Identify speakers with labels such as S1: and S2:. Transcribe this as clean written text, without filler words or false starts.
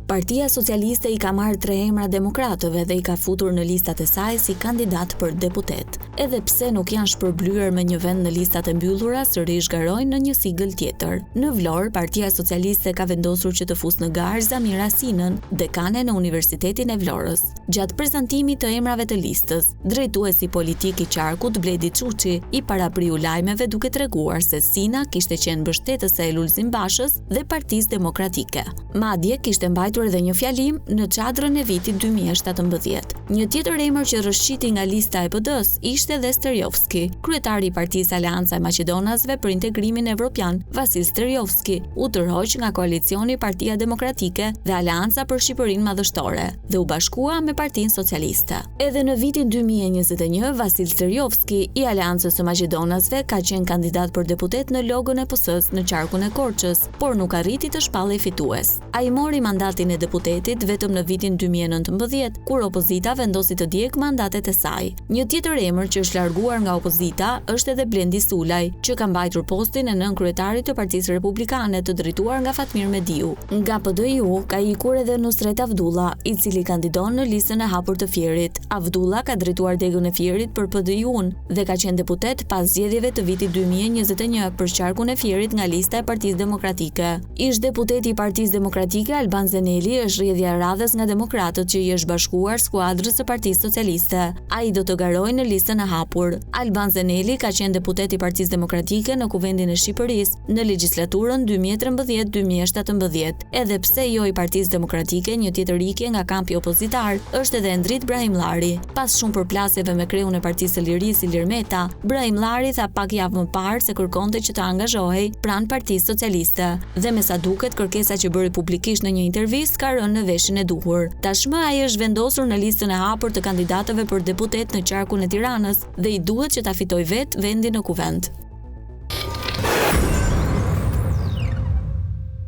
S1: Partia Socialiste i ka marrë 3 emra demokratëve dhe i ka futur në listat e saj si kandidat për deputet. Edhe pse nuk janë shpërblyer me një vend në listat e mbyllura, sërish garojnë në një sigël tjetër. Në Vlorë, Partia Socialiste ka vendosur që të fusë në garë Zamira Sinën, dekane në Universitetin e Vlorës. Gjatë prezantimit të emrave të listës, drejtuesi politik i qarkut Bledi Çuçi i parapriu lajmeve duke treguar se Sina kishte qenë mbështetëse e Lulzim Bashës dhe Partisë Demokratike. Madje kishte mbajtur edhe një fjalim në çadrën e vitit 2017. Një tjetër emër që rrëshqiti nga lista e PD-s ishte dhe Sterjovski. Kryetari i Partisë Aleanca e Maqedonasve për Integrimin Evropian, Vasil Sterjovski, u tërhoq nga koalicioni Partia Demokratike dhe Aleanca për Shqipërinë Madhështore dhe u bashkua me Partinë Socialiste. Edhe në vitin 2021, Vasil Sterjovski i Aleancës së Maqedonasve ka qenë kandidat për deputet në logon e PS-s në qarkun e Korçës, por nuk arriti të shpallej fitues. Ai mori mandatin e deputetit vetëm në vitin 2019, kur opozita vendosi të djeg mandatet e saj. Një tjetër emër që është larguar nga opozita është edhe Blendi Sulaj, që ka mbajtur postin e nënkryetarit të Partisë Republikane të drejtuar nga Fatmir Mediu. Nga PDIU ka ikur edhe Nusret Avdulla, i cili kandidon në listën e hapur të Fierit. Avdulla ka drejtuar degën e Fierit për PDIU-n dhe ka qenë deputet pas zgjedhjeve të vitit 2021 për qarkun e Fierit nga lista e Partisë Demokratike. Ish deputeti i Partisë Demokratike Alban Zeneli është rrjedhja e radhës nga demokratët që i është bashkuar skuadrës së Partisë Socialiste. Ai do të garojë në listën e hapur. Alban Zeneli ka qenë deputet i Partisë Demokratike në Kuvendin e Shqipërisë në legjislaturën 2013-2017. Edhe pse jo i Partisë Demokratike, një tjetër ikje nga kampi opozitar është edhe Endrit Brahimllari. Pas shumë përplasjeve me kreun e Partisë së Lirisë Ilir Meta, Brahimllari tha pak javë më parë se kërkonte që të angazhohej pranë Partisë Socialiste. Dhe me sa duket, kërkesa që bëri publikisht në një intervistë ka rënë në veshin e duhur. Tashmë ai është vendosur në listën e hapur të kandidatëve për deputet në qarkun e Tiranës dhe i duhet që ta fitojë vetë vendin në kuvend.